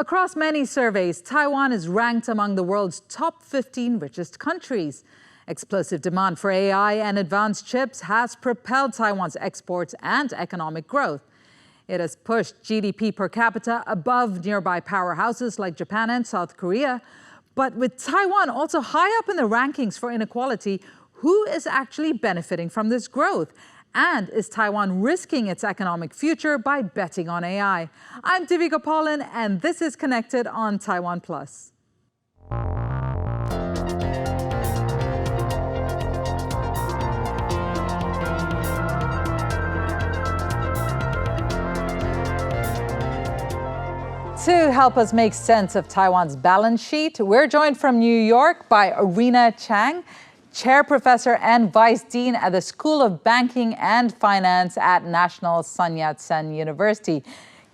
Across many surveys, Taiwan is ranked among the world's top 15 richest countries. Explosive demand for AI and advanced chips has propelled Taiwan's exports and economic growth. It has pushed GDP per capita above nearby powerhouses like Japan and South Korea. But with Taiwan also high up in the rankings for inequality, who is actually benefiting from this growth? And is Taiwan risking its economic future by betting on AI? I'm Divya Gopalan, and this is Connected on TaiwanPlus. To help us make sense of Taiwan's balance sheet, we're joined from New York by Orina Chang, Chair Professor and Vice Dean at the School of Banking and Finance at National Sun Yat-sen University.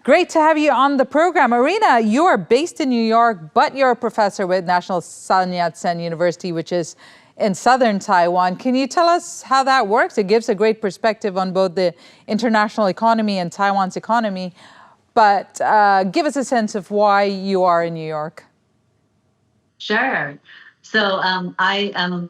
Great to have you on the program. Orina, you are based in New York, but you're a professor with National Sun Yat-sen University, which is in southern Taiwan. Can you tell us how that works? It gives a great perspective on both the international economy and Taiwan's economy. But give us a sense of why you are in New York. Sure. So I am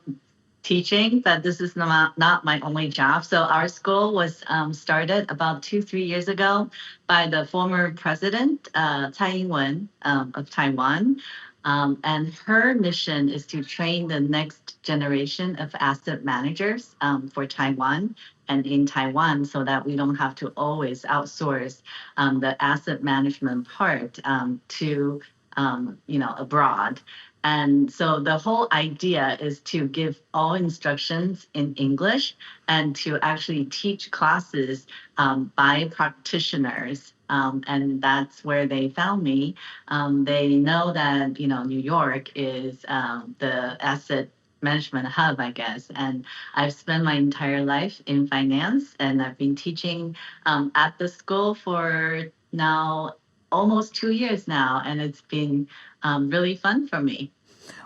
teaching, but this is not my only job. So our school was started about 2-3 years ago by the former president, Tsai Ing-wen of Taiwan. And her mission is to train the next generation of asset managers for Taiwan and in Taiwan, so that we don't have to always outsource the asset management part to abroad. And so the whole idea is to give all instructions in English and to actually teach classes by practitioners. And that's where they found me. They know that, New York is the asset management hub, I guess. And I've spent my entire life in finance, and I've been teaching at the school for now almost 2 years now, and it's been really fun for me.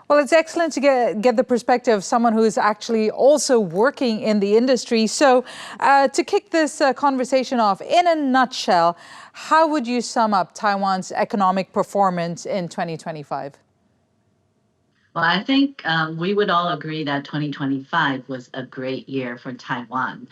Well, it's excellent to get the perspective of someone who is actually also working in the industry. So to kick this conversation off, in a nutshell, how would you sum up Taiwan's economic performance in 2025? Well, I think we would all agree that 2025 was a great year for Taiwan.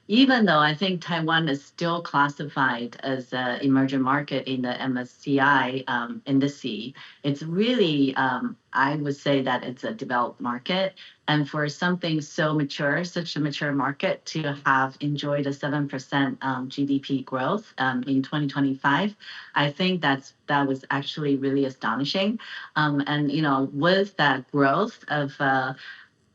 Even though I think Taiwan is still classified as an emerging market in the MSCI indice, it's really, I would say that it's a developed market. And for something so mature, such a mature market, to have enjoyed a 7% GDP growth in 2025, I think that was actually really astonishing. And with that growth of 7%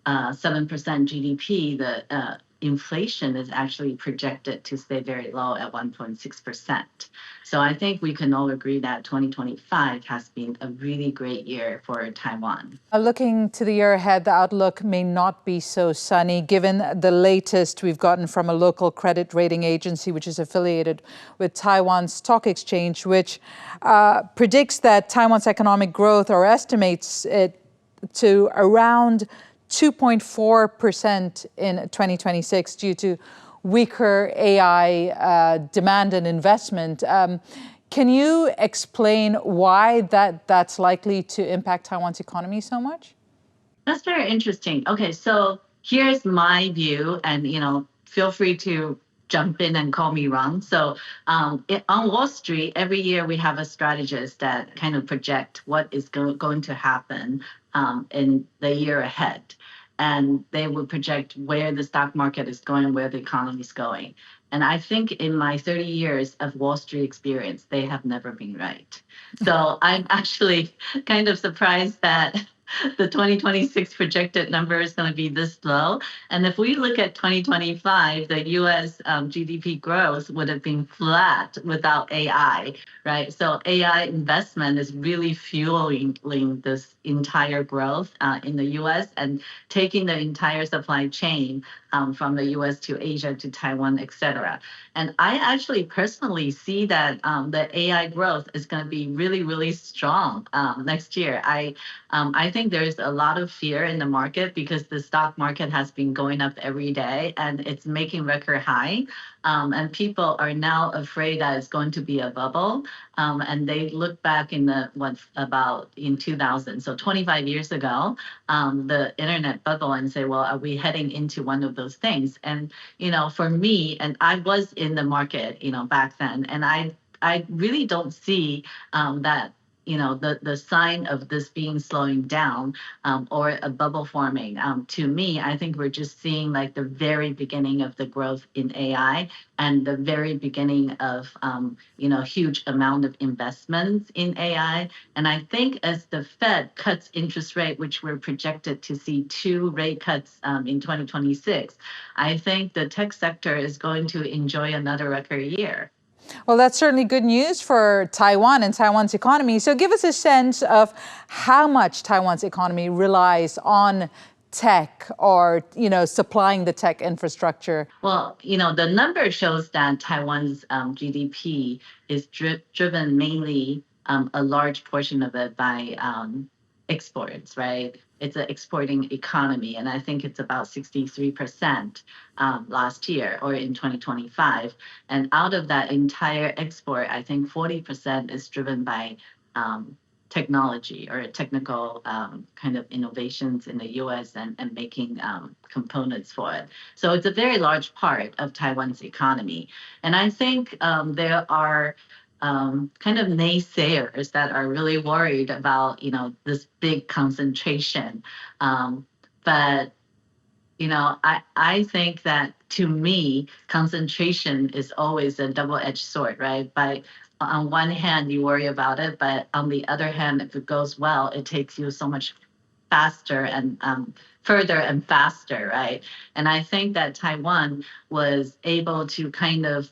GDP, the inflation is actually projected to stay very low at 1.6%. So I think we can all agree that 2025 has been a really great year for Taiwan. Looking to the year ahead, the outlook may not be so sunny, given the latest we've gotten from a local credit rating agency, which is affiliated with Taiwan Stock Exchange, which predicts that Taiwan's economic growth, or estimates it to around 2.4% in 2026 due to weaker AI demand and investment. Can you explain why that's likely to impact Taiwan's economy so much? That's very interesting. Okay, so here's my view, and feel free to jump in and call me wrong. So on Wall Street, every year we have a strategist that kind of project what is going to happen in the year ahead. And they will project where the stock market is going, where the economy is going. And I think in my 30 years of Wall Street experience, they have never been right. So I'm actually kind of surprised that the 2026 projected number is going to be this low. And if we look at 2025, the US GDP growth would have been flat without AI, right? So AI investment is really fueling this entire growth in the US and taking the entire supply chain from the US to Asia to Taiwan, et cetera. And I actually personally see that the AI growth is going to be really, really strong next year. I think think there's a lot of fear in the market because the stock market has been going up every day and it's making record high. And people are now afraid that it's going to be a bubble. And they look back in in 2000, so 25 years ago, the internet bubble, and say, well, are we heading into one of those things? And, for me, and I was in the market, back then, and I really don't see that the sign of this being slowing down or a bubble forming. To me, I think we're just seeing like the very beginning of the growth in AI and the very beginning of huge amount of investments in AI. And I think as the Fed cuts interest rate, which we're projected to see 2 rate cuts in 2026, I think the tech sector is going to enjoy another record year. Well, that's certainly good news for Taiwan and Taiwan's economy. So give us a sense of how much Taiwan's economy relies on tech or, supplying the tech infrastructure. Well, the number shows that Taiwan's GDP is driven mainly a large portion of it by exports, right? It's an exporting economy, and I think it's about 63% last year or in 2025. And out of that entire export, I think 40% is driven by technology or technical kind of innovations in the US and making components for it. So it's a very large part of Taiwan's economy. And I think there are kind of naysayers that are really worried about, this big concentration. But, I think that to me, concentration is always a double-edged sword, right? On one hand, you worry about it, but on the other hand, if it goes well, it takes you so much faster and further and faster, right? And I think that Taiwan was able to kind of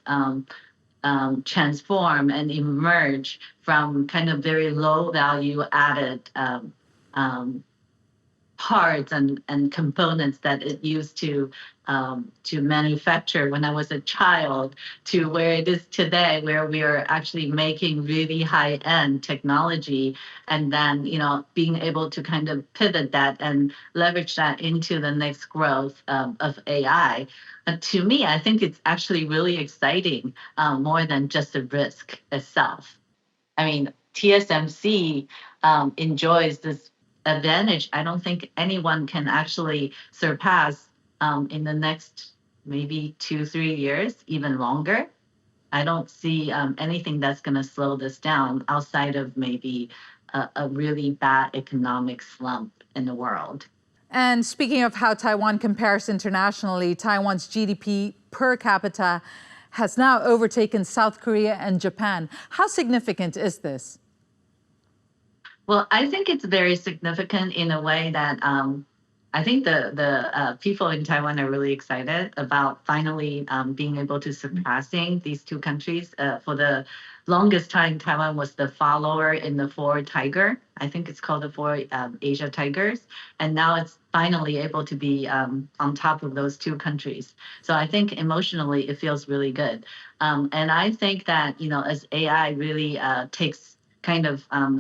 transform and emerge from kind of very low value added parts and components that it used to manufacture when I was a child, to where it is today, where we are actually making really high-end technology, and then being able to kind of pivot that and leverage that into the next growth of AI. To me, I think it's actually really exciting, more than just the risk itself. I mean, TSMC enjoys this advantage I don't think anyone can actually surpass in the next maybe 2-3 years, even longer. I don't see anything that's going to slow this down outside of maybe a really bad economic slump in the world. And speaking of how Taiwan compares internationally, Taiwan's GDP per capita has now overtaken South Korea and Japan. How significant is this? Well, I think it's very significant in a way that I think the people in Taiwan are really excited about finally being able to surpassing these two countries. For the longest time, Taiwan was the follower in the four tiger. I think it's called the four Asia tigers. And now it's finally able to be on top of those two countries. So I think emotionally, it feels really good. And I think that, as AI really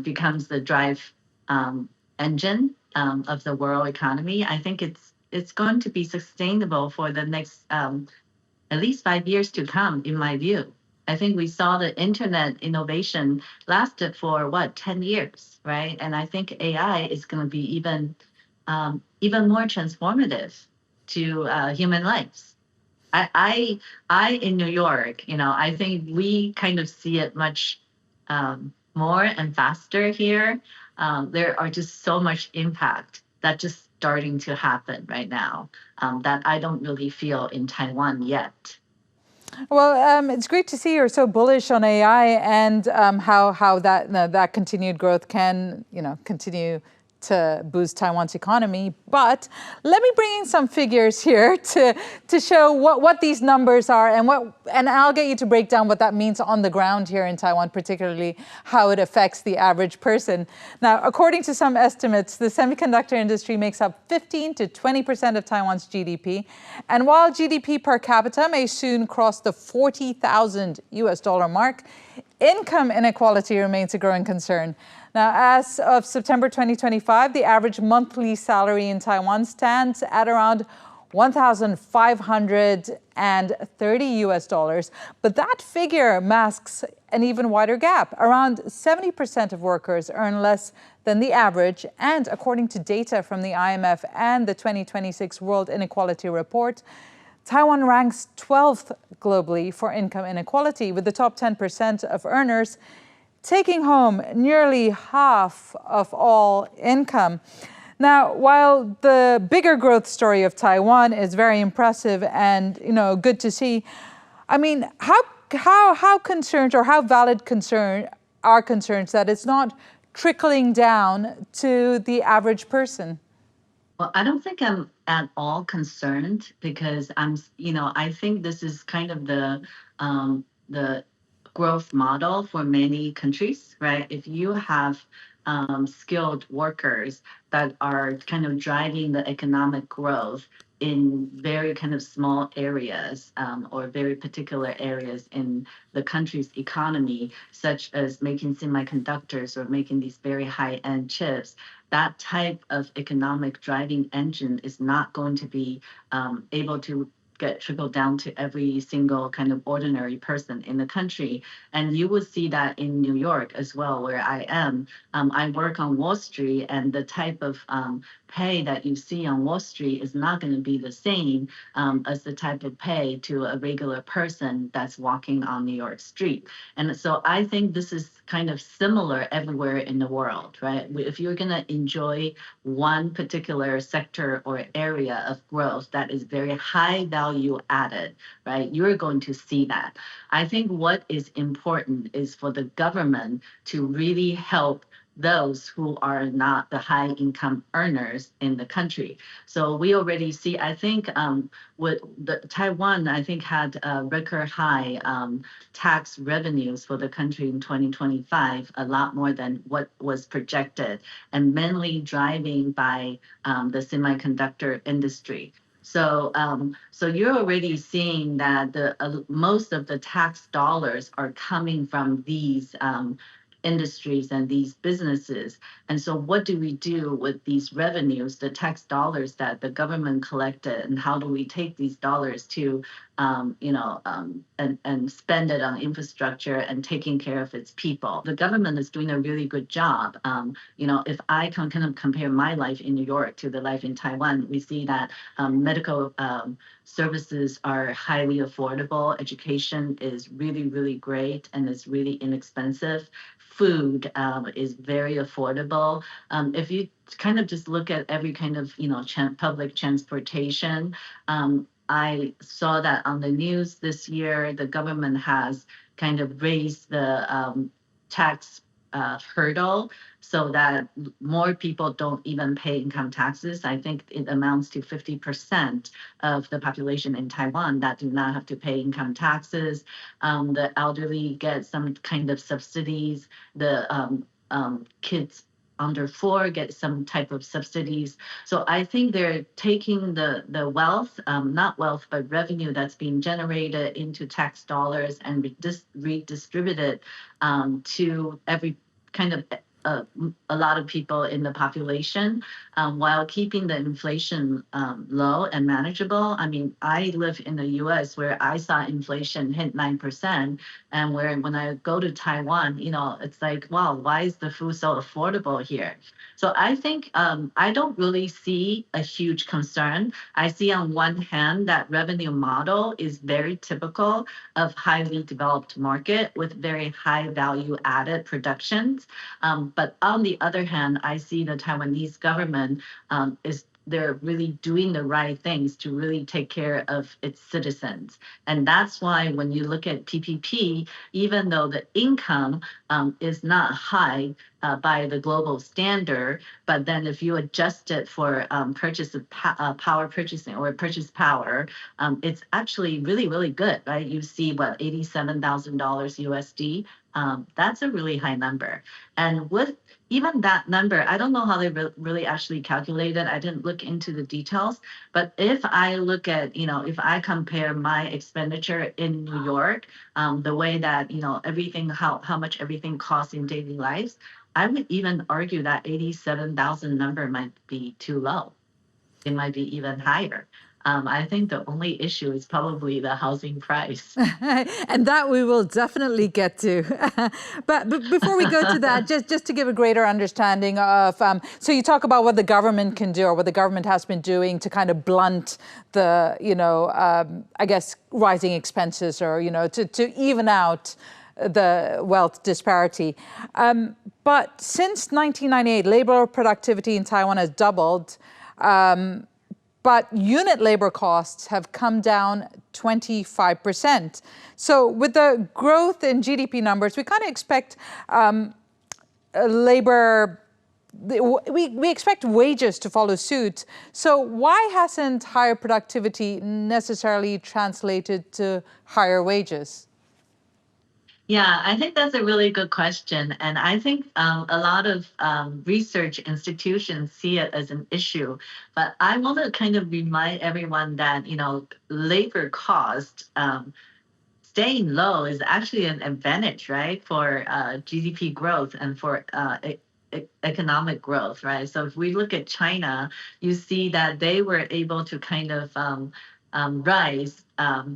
becomes the drive engine of the world economy, I think it's going to be sustainable for the next at least 5 years to come, in my view. I think we saw the internet innovation lasted for 10 years, right? And I think AI is going to be even more transformative to human lives. I in New York, I think we kind of see it much more and faster here. There are just so much impact that just starting to happen right now that I don't really feel in Taiwan yet. Well, it's great to see you're so bullish on AI and how that continued growth can continue to boost Taiwan's economy. But let me bring in some figures here to show what these numbers are and I'll get you to break down what that means on the ground here in Taiwan, particularly how it affects the average person. Now, according to some estimates, the semiconductor industry makes up 15 to 20% of Taiwan's GDP. And while GDP per capita may soon cross the $40,000 mark, Income inequality remains a growing concern. Now, as of September 2025, the average monthly salary in Taiwan stands at around 1,530 US dollars. But that figure masks an even wider gap. Around 70% of workers earn less than the average. And according to data from the IMF and the 2026 World Inequality Report, Taiwan ranks 12th globally for income inequality, with the top 10% of earners taking home nearly half of all income. Now, while the bigger growth story of Taiwan is very impressive and good to see, I mean, how concerned or how valid are concerns that it's not trickling down to the average person? Well, I don't think I'm at all concerned because I think this is kind of the growth model for many countries, right? If you have skilled workers that are kind of driving the economic growth in very kind of small areas or very particular areas in the country's economy, such as making semiconductors or making these very high-end chips, that type of economic driving engine is not going to be able to get trickled down to every single kind of ordinary person in the country. And you will see that in New York as well, where I am. I work on Wall Street, and the type of pay that you see on Wall Street is not going to be the same as the type of pay to a regular person that's walking on New York street. And so I think this is kind of similar everywhere in the world, right? If you're going to enjoy one particular sector or area of growth that is very high value added, right, you're going to see that. I think what is important is for the government to really help those who are not the high income earners in the country. So we already see, I think with Taiwan, I think had record high tax revenues for the country in 2025, a lot more than what was projected, and mainly driving by the semiconductor industry. So you're already seeing that the most of the tax dollars are coming from these industries and these businesses. And so what do we do with these revenues, the tax dollars that the government collected, and how do we take these dollars to, and spend it on infrastructure and taking care of its people? The government is doing a really good job. If I can kind of compare my life in New York to the life in Taiwan, we see that medical services are highly affordable. Education is really, really great and is really inexpensive. Food is very affordable. If you kind of just look at every kind of public transportation, I saw that on the news this year. The government has kind of raised the tax hurdle so that more people don't even pay income taxes. I think it amounts to 50% of the population in Taiwan that do not have to pay income taxes. The elderly get some kind of subsidies. The kids under 4 get some type of subsidies. So I think they're taking the wealth, not wealth, but revenue that's being generated into tax dollars and redistributed to every kind of a lot of people in the population, while keeping the inflation low and manageable. I mean, I live in the U.S. where I saw inflation hit 9%, and when I go to Taiwan, it's like, wow, why is the food so affordable here? So I think I don't really see a huge concern. I see on one hand that revenue model is very typical of highly developed market with very high value added productions. But on the other hand, I see the Taiwanese government they're really doing the right things to really take care of its citizens. And that's why when you look at PPP, even though the income is not high by the global standard, but then if you adjust it for purchase of power purchasing or purchase power, it's actually really, really good, right? You see what, $87,000 USD. That's a really high number. And with even that number, I don't know how they really actually calculate it. I didn't look into the details. But if I look at, if I compare my expenditure in New York the way that everything, how much everything costs in daily lives, I would even argue that 87,000 number might be too low. It might be even higher. I think the only issue is probably the housing price. And that we will definitely get to. but before we go to that, just to give a greater understanding of, so you talk about what the government can do or what the government has been doing to kind of blunt the, I guess, rising expenses or, to even out the wealth disparity. But since 1998, labor productivity in Taiwan has doubled. But unit labor costs have come down 25%. So with the growth in GDP numbers, we kind of expect we expect wages to follow suit. So why hasn't higher productivity necessarily translated to higher wages? Yeah, I think that's a really good question. And I think a lot of research institutions see it as an issue. But I want to kind of remind everyone that, labor cost staying low is actually an advantage, right, for GDP growth and for economic growth, right? So if we look at China, you see that they were able to kind of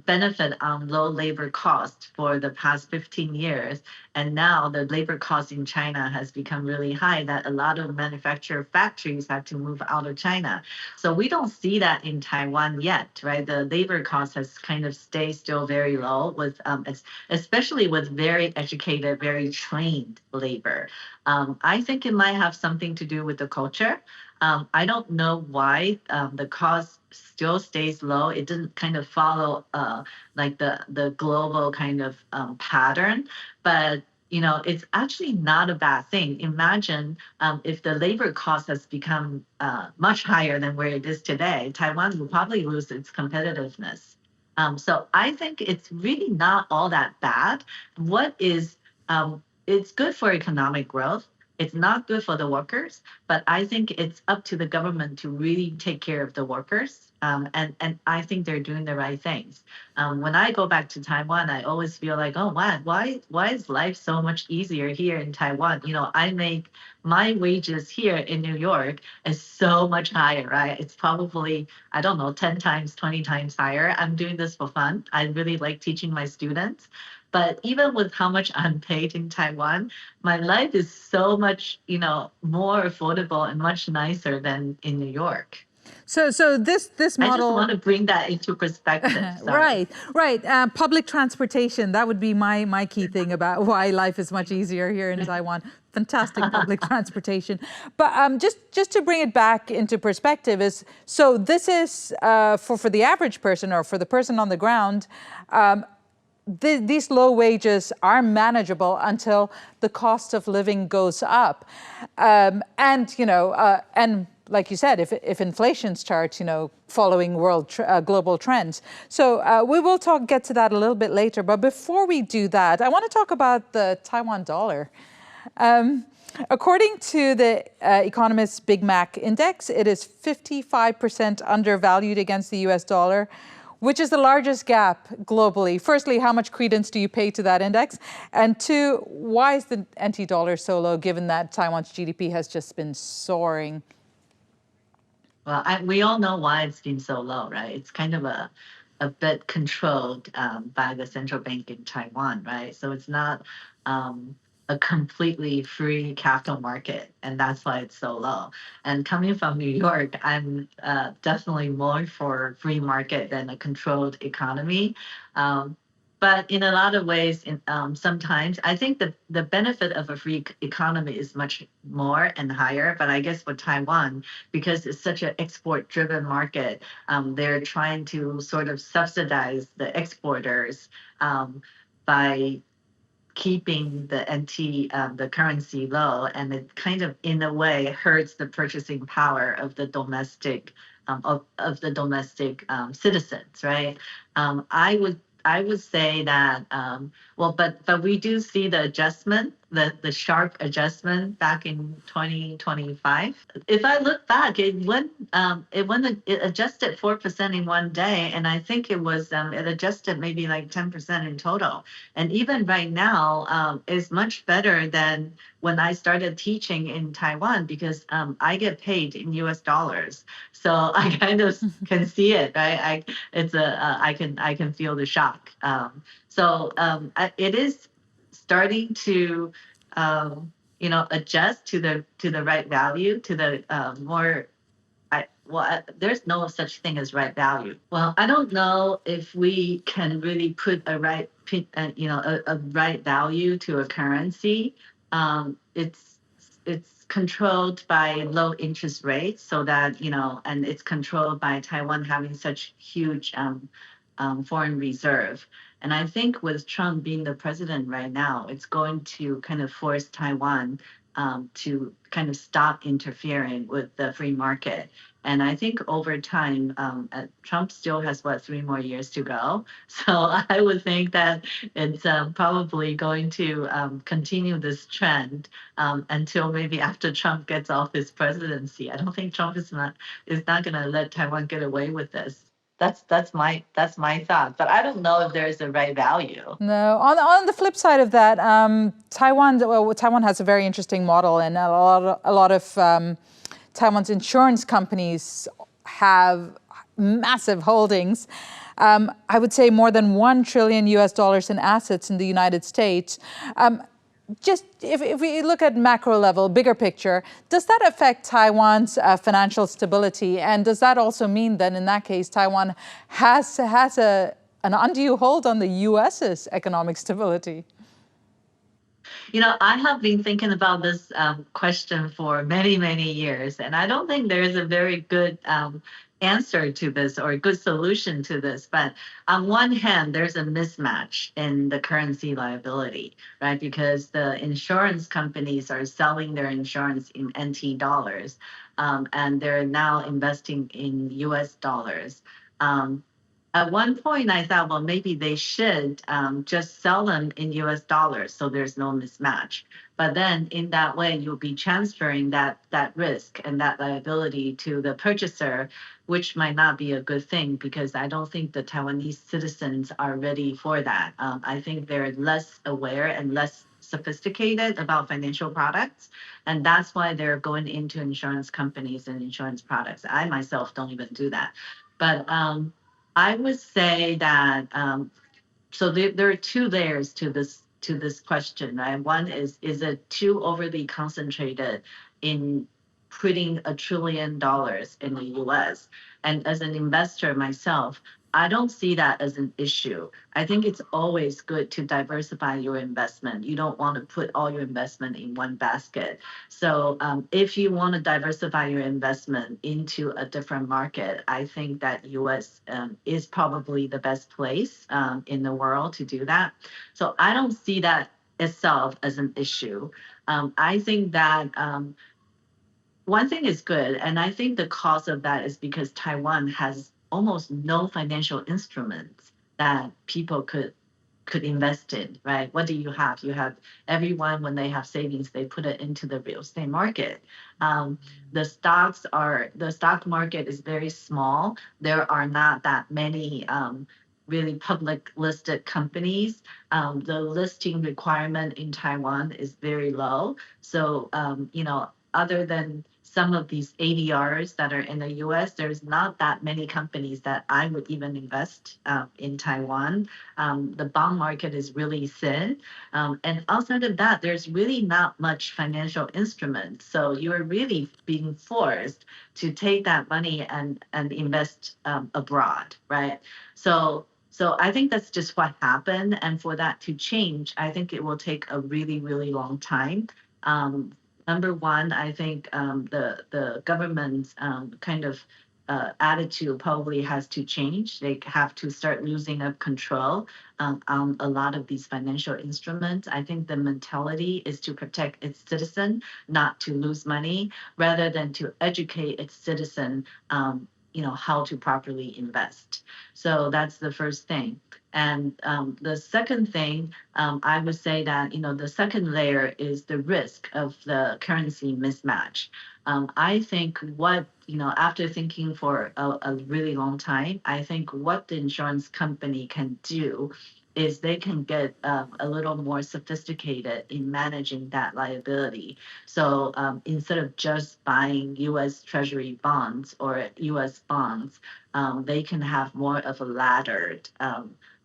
benefit on low labor cost for the past 15 years. And now the labor cost in China has become really high that a lot of manufacturer factories have to move out of China. So we don't see that in Taiwan yet, right? The labor cost has kind of stayed still very low with, especially with very educated, very trained labor. I think it might have something to do with the culture. I don't know why the cost still stays low. It didn't kind of follow like the global kind of pattern, but it's actually not a bad thing. Imagine if the labor cost has become much higher than where it is today, Taiwan will probably lose its competitiveness. So I think it's really not all that bad. It's good for economic growth. It's not good for the workers, but I think it's up to the government to really take care of the workers. And I think they're doing the right things. When I go back to Taiwan, I always feel like, oh, wow, why is life so much easier here in Taiwan? I make my wages here in New York is so much higher, right? It's probably, I don't know, 10 times, 20 times higher. I'm doing this for fun. I really like teaching my students. But even with how much I'm paid in Taiwan, my life is so much, more affordable and much nicer than in New York. So this model. I just want to bring that into perspective. Right. Public transportation. That would be my key thing about why life is much easier here in Taiwan. Fantastic public transportation. But just to bring it back into perspective so this is for the average person or for the person on the ground. These low wages are manageable until the cost of living goes up, and like you said, if inflation starts, following global trends. So we will get to that a little bit later. But before we do that, I want to talk about the Taiwan dollar. According to the Economist Big Mac Index, it is 55% undervalued against the US dollar, which is the largest gap globally. Firstly, how much credence do you pay to that index? And two, why is the NT dollar so low given that Taiwan's GDP has just been soaring? Well, we all know why it's been so low, right? It's kind of a bit controlled by the central bank in Taiwan, right? So it's not a completely free capital market, and that's why it's so low. And coming from New York, I'm definitely more for free market than a controlled economy. But in a lot of ways, sometimes I think the benefit of a free economy is much more and higher. But I guess for Taiwan, because it's such an export-driven market, they're trying to sort of subsidize the exporters by keeping the NT, the currency low, and it kind of, in a way, hurts the purchasing power of the domestic citizens, right? I would say that but we do see the adjustment the sharp adjustment back in 2025. If I look back, it adjusted 4% in one day, and I think it adjusted maybe like 10% in total. And even right now, is much better than when I started teaching in Taiwan because I get paid in U.S. dollars, so I kind of can see it, right? I can feel the shock. It is starting to adjust to the right value, to the more. There's no such thing as right value. Well, I don't know if we can really put a right value to a currency. It's controlled by low interest rates, so that and it's controlled by Taiwan having such huge foreign reserve. And I think with Trump being the president right now, it's going to kind of force Taiwan to kind of stop interfering with the free market. And I think over time, Trump still has 3 more years to go. So I would think that it's probably going to continue this trend until maybe after Trump gets off his presidency. I don't think Trump is not going to let Taiwan get away with this. That's my thought, but I don't know if there's a right value. No. On the flip side of that, Taiwan has a very interesting model, and a lot of Taiwan's insurance companies have massive holdings. I would say more than $1 trillion in assets in the United States. Just if we look at macro level, bigger picture, does that affect Taiwan's financial stability? And does that also mean that in that case, Taiwan has an undue hold on the US's economic stability? I have been thinking about this question for many, many years, and I don't think there is a very good answer to this or a good solution to this. But on one hand, there's a mismatch in the currency liability, right? Because the insurance companies are selling their insurance in NT dollars, and they're now investing in US dollars. At one point, I thought, well, maybe they should just sell them in US dollars so there's no mismatch. But then in that way, you'll be transferring that risk and that liability to the purchaser, which might not be a good thing because I don't think the Taiwanese citizens are ready for that. I think they're less aware and less sophisticated about financial products. And that's why they're going into insurance companies and insurance products. I myself don't even do that. But I would say that so there are two layers to this question, right? One is it too overly concentrated in putting $1 trillion in the US? And as an investor myself, I don't see that as an issue. I think it's always good to diversify your investment. You don't want to put all your investment in one basket. So if you want to diversify your investment into a different market, I think that US is probably the best place in the world to do that. So I don't see that itself as an issue. I think that one thing is good, and I think the cause of that is because Taiwan has almost no financial instruments that people could invest in, right? What do you have? You have everyone, when they have savings, they put it into the real estate market. The stock market is very small. There are not that many really public listed companies. The listing requirement in Taiwan is very low. So, other than some of these ADRs that are in the US, there's not that many companies that I would even invest in Taiwan. The bond market is really thin. And outside of that, there's really not much financial instrument. So you're really being forced to take that money and invest abroad, right? So I think that's just what happened. And for that to change, I think it will take a really, really long time. Number one, I think the government's kind of attitude probably has to change. They have to start losing up control on a lot of these financial instruments. I think the mentality is to protect its citizen, not to lose money, rather than to educate its citizen how to properly invest. So that's the first thing. And the second thing, I would say that the second layer is the risk of the currency mismatch. I think after thinking for a really long time, I think what the insurance company can do is they can get a little more sophisticated in managing that liability. So instead of just buying U.S. Treasury bonds or U.S. bonds, they can have more of a laddered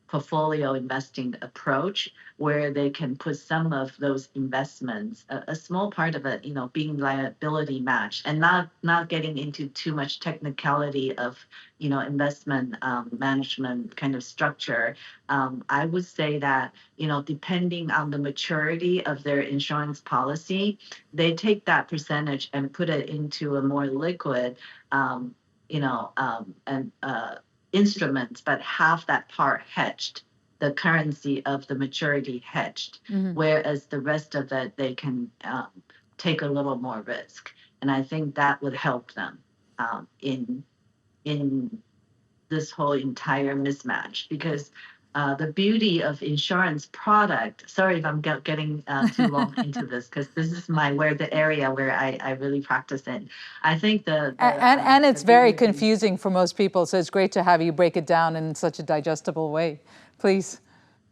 portfolio investing approach where they can put some of those investments, a small part of it, being liability matched and not getting into too much technicality of, investment management kind of structure. I would say that, depending on the maturity of their insurance policy, they take that percentage and put it into a more liquid, and instruments, but have that part hedged, the currency of the maturity hedged, whereas the rest of it they can take a little more risk, and I think that would help them in this whole entire mismatch because. The beauty of insurance product. Sorry if I'm getting too long into this because this is the area where I really practice in. I think and it's the very beauty of confusing for most people. So it's great to have you break it down in such a digestible way. Please.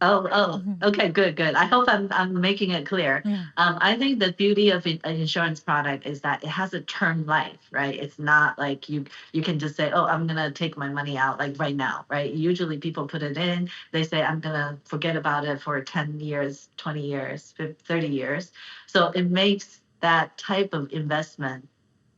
Okay, good. I hope I'm making it clear. Yeah. I think the beauty of an insurance product is that it has a term life, right? It's not like you can just say, oh, I'm gonna take my money out like right now, right? Usually people put it in, they say I'm gonna forget about it for 10 years, 20 years, 30 years. So it makes that type of investment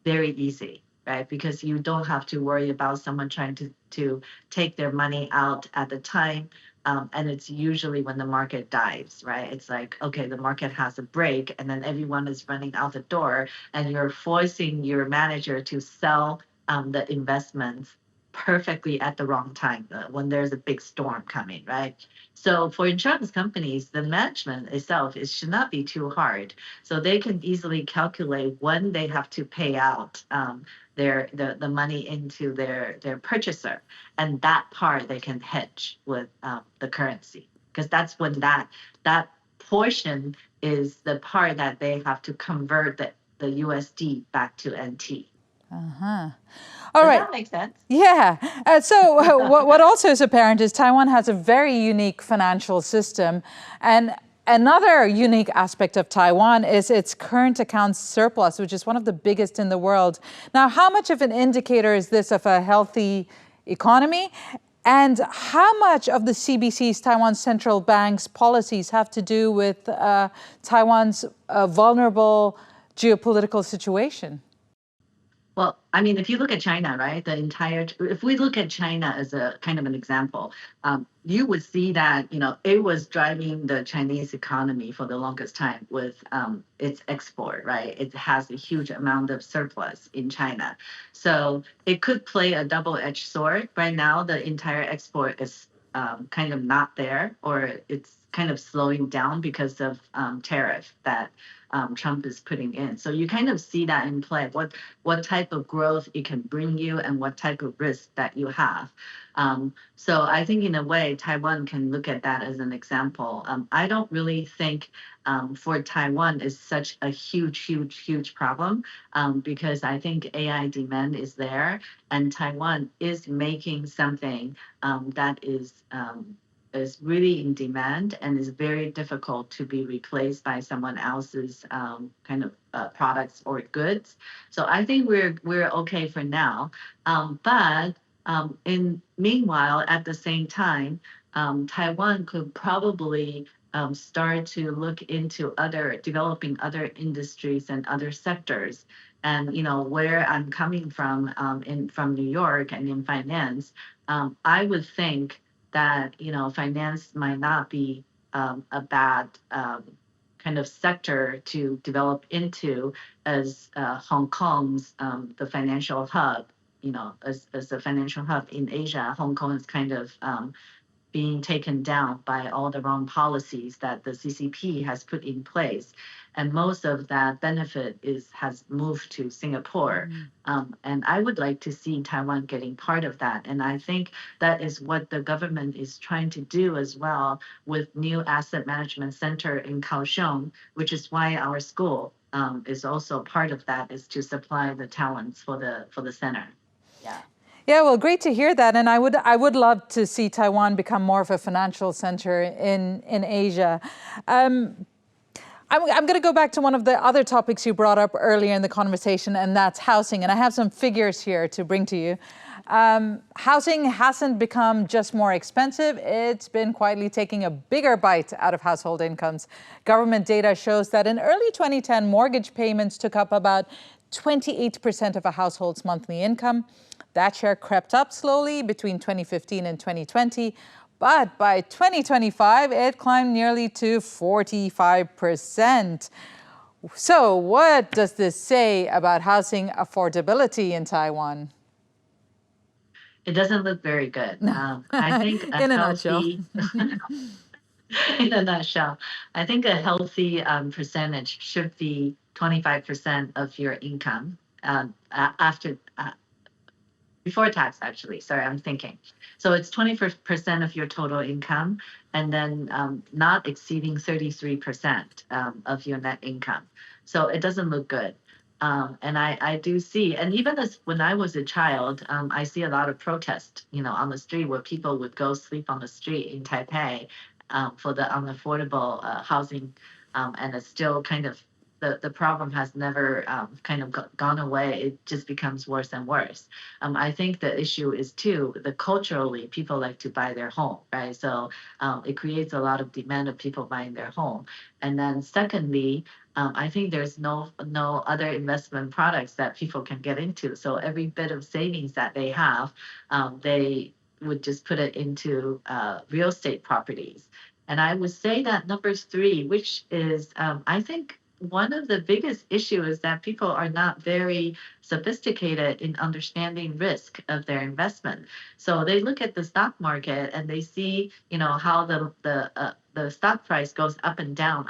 very easy, right? Because you don't have to worry about someone trying to take their money out at the time. And it's usually when the market dives, right? It's like, okay, the market has a break and then everyone is running out the door and you're forcing your manager to sell the investments perfectly at the wrong time when there's a big storm coming, right? So for insurance companies, the management itself should not be too hard. So they can easily calculate when they have to pay out the money into their purchaser, and that part they can hedge with the currency because that's when that portion is the part that they have to convert the USD back to NT. All Does right. that make sense? Yeah. So what also is apparent is Taiwan has a very unique financial system. And another unique aspect of Taiwan is its current account surplus, which is one of the biggest in the world. Now, how much of an indicator is this of a healthy economy? And how much of the CBC's, Taiwan Central Bank's policies have to do with Taiwan's vulnerable geopolitical situation? Well, I mean, if you look at China, right, if we look at China as a kind of an example, you would see that, it was driving the Chinese economy for the longest time with its export, right? It has a huge amount of surplus in China. So it could play a double-edged sword. Right now, the entire export is kind of not there, or it's kind of slowing down because of tariff that Trump is putting in. So you kind of see that in play, what type of growth it can bring you and what type of risk that you have. So I think in a way, Taiwan can look at that as an example. I don't really think for Taiwan is such a huge problem because I think AI demand is there and Taiwan is making something that is really in demand and is very difficult to be replaced by someone else's kind of products or goods. So I think we're okay for now. But in meanwhile, at the same time, Taiwan could probably start to look into developing other industries and other sectors. And where I'm coming from from New York and in finance, I would think that finance might not be a bad kind of sector to develop into as Hong Kong's the financial hub. As a financial hub in Asia, Hong Kong is kind of being taken down by all the wrong policies that the CCP has put in place. And most of that benefit has moved to Singapore. And I would like to see Taiwan getting part of that. And I think that is what the government is trying to do as well with new asset management center in Kaohsiung, which is why our school is also part of that, is to supply the talents for the center. Yeah. Yeah, well, great to hear that, and I would love to see Taiwan become more of a financial center in Asia. I'm going to go back to one of the other topics you brought up earlier in the conversation, and that's housing. And I have some figures here to bring to you. Housing hasn't become just more expensive. It's been quietly taking a bigger bite out of household incomes. Government data shows that in early 2010, mortgage payments took up about 28% of a household's monthly income. That share crept up slowly between 2015 and 2020. But by 2025, it climbed nearly to 45%. So what does this say about housing affordability in Taiwan? It doesn't look very good. I think in a nutshell. In a nutshell, I think a healthy percentage should be 25% of your income after before tax, actually. Sorry, I'm thinking. So it's 20% of your total income, and then not exceeding 33% of your net income. So it doesn't look good. And I do see, and even as when I was a child, I see a lot of protest, on the street where people would go sleep on the street in Taipei for the unaffordable housing, and it's still kind of the problem has never kind of gone away. It just becomes worse and worse. I think the issue is too, the culturally people like to buy their home, right? So it creates a lot of demand of people buying their home. And then secondly, I think there's no other investment products that people can get into. So every bit of savings that they have, they would just put it into real estate properties. And I would say that number three, which is I think one of the biggest issues is that people are not very sophisticated in understanding risk of their investment. So they look at the stock market and they see, how the stock price goes up and down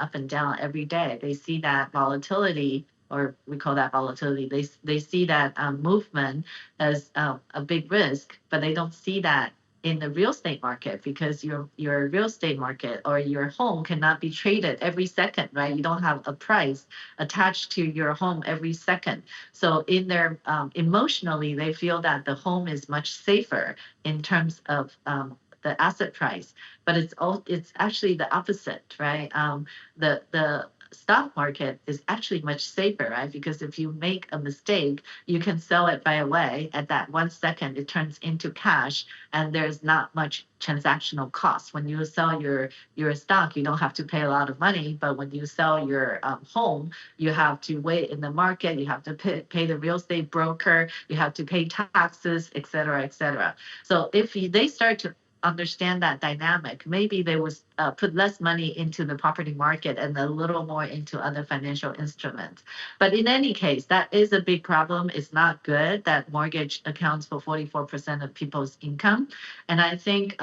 every day. They see that volatility, or we call that volatility. They see that movement as a big risk, but they don't see that in the real estate market, because your real estate market or your home cannot be traded every second, right? You don't have a price attached to your home every second. So in their emotionally, they feel that the home is much safer in terms of the asset price, but it's actually the opposite, right? The stock market is actually much safer, right? Because if you make a mistake, you can sell it right away. At that 1 second, it turns into cash, and there's not much transactional cost. When you sell your stock, you don't have to pay a lot of money, but when you sell your home, you have to wait in the market, you have to pay the real estate broker, you have to pay taxes, et cetera, et cetera. So if they start to understand that dynamic, maybe they would put less money into the property market and a little more into other financial instruments. But in any case, that is a big problem. It's not good that mortgage accounts for 44% of people's income. And I think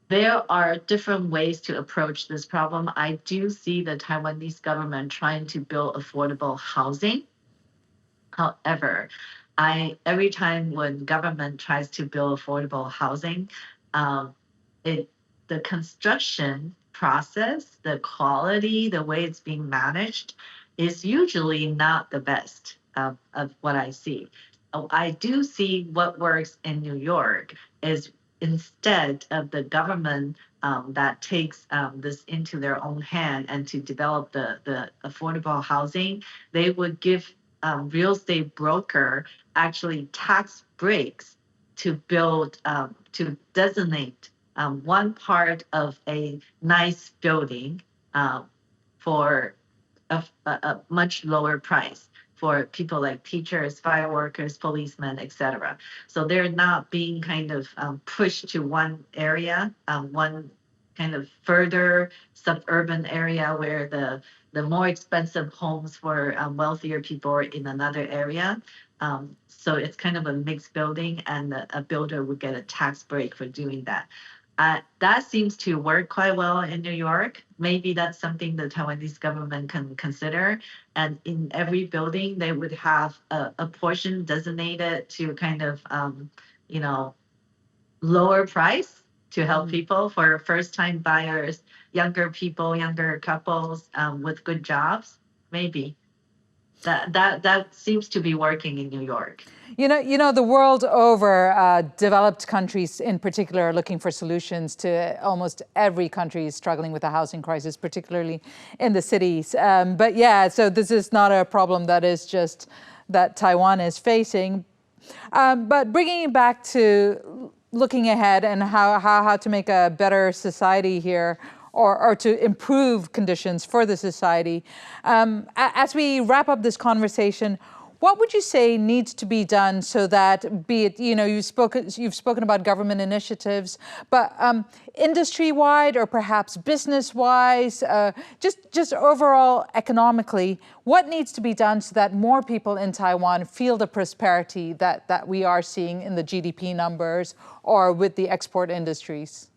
there are different ways to approach this problem. I do see the Taiwanese government trying to build affordable housing. However, every time when government tries to build affordable housing, the construction process, the quality, the way it's being managed is usually not the best of what I see. I do see what works in New York is, instead of the government that takes this into their own hand and to develop the affordable housing, they would give real estate broker actually tax breaks to build, to designate one part of a nice building for a much lower price for people like teachers, fire workers, policemen, etc. So they're not being kind of pushed to one area, one kind of further suburban area where the more expensive homes for wealthier people are in another area. So it's kind of a mixed building, and a builder would get a tax break for doing that. That seems to work quite well in New York. Maybe that's something the Taiwanese government can consider. And in every building, they would have a portion designated to kind of, you know, lower price to help people for first time buyers, younger people, younger couples with good jobs. Maybe that seems to be working in New York. The world over, developed countries in particular are looking for solutions to almost every country is struggling with the housing crisis, particularly in the cities. But yeah, so this is not a problem that is just that Taiwan is facing. But bringing it back to looking ahead and how to make a better society here, or to improve conditions for the society. As we wrap up this conversation, what would you say needs to be done so that, be it, you've spoken about government initiatives, but industry-wide or perhaps business-wise, just overall economically, what needs to be done so that more people in Taiwan feel the prosperity that we are seeing in the GDP numbers or with the export industries?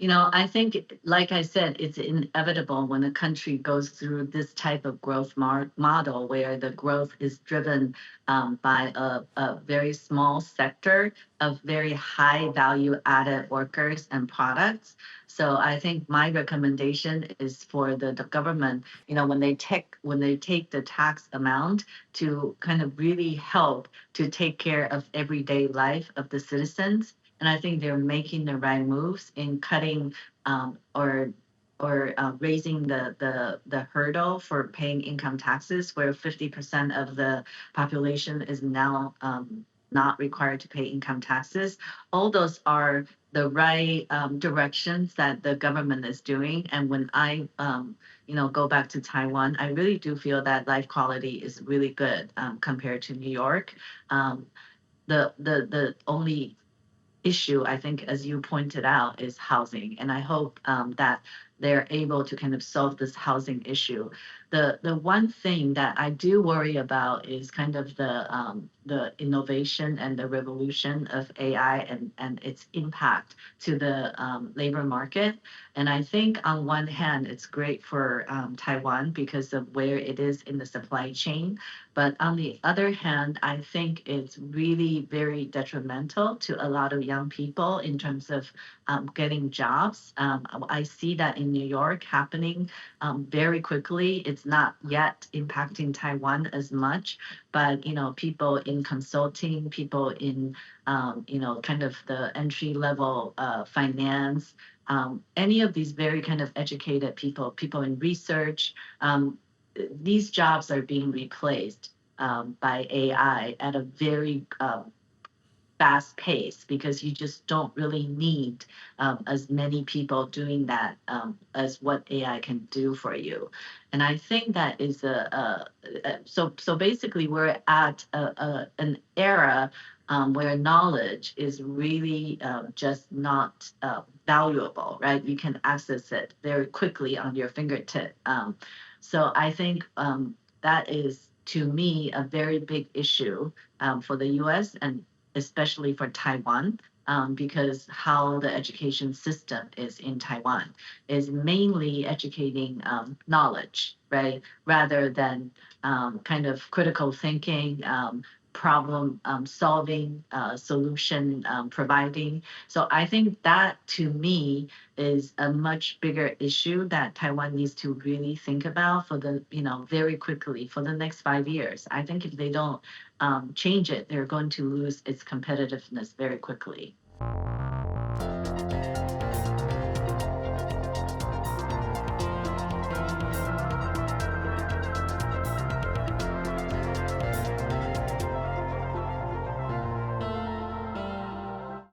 I think, like I said, it's inevitable when a country goes through this type of growth model where the growth is driven by a very small sector of very high value added workers and products. So I think my recommendation is for the government, when they take the tax amount to kind of really help to take care of everyday life of the citizens. And I think they're making the right moves in cutting or raising the hurdle for paying income taxes, where 50% of the population is now not required to pay income taxes. All those are the right directions that the government is doing. And when I go back to Taiwan, I really do feel that life quality is really good compared to New York. The only issue, I think, as you pointed out, is housing. And I hope that they're able to kind of solve this housing issue. The one thing that I do worry about is kind of the innovation and the revolution of AI and its impact to the labor market. And I think on one hand, it's great for Taiwan because of where it is in the supply chain. But on the other hand, I think it's really very detrimental to a lot of young people in terms of getting jobs. I see that in New York happening very quickly. It's not yet impacting Taiwan as much, but people in consulting, people in kind of the entry level finance, any of these very kind of educated people in research, these jobs are being replaced by AI at a very fast pace because you just don't really need as many people doing that as what AI can do for you. And I think that is so basically we're at an era where knowledge is really just not valuable, right? You can access it very quickly on your fingertip. So I think that is, to me, a very big issue for the US and especially for Taiwan, because how the education system is in Taiwan is mainly educating knowledge, right? Rather than kind of critical thinking, problem solving, solution providing. So I think that to me is a much bigger issue that Taiwan needs to really think about for the, very quickly for the next 5 years. I think if they don't change it, they're going to lose its competitiveness very quickly.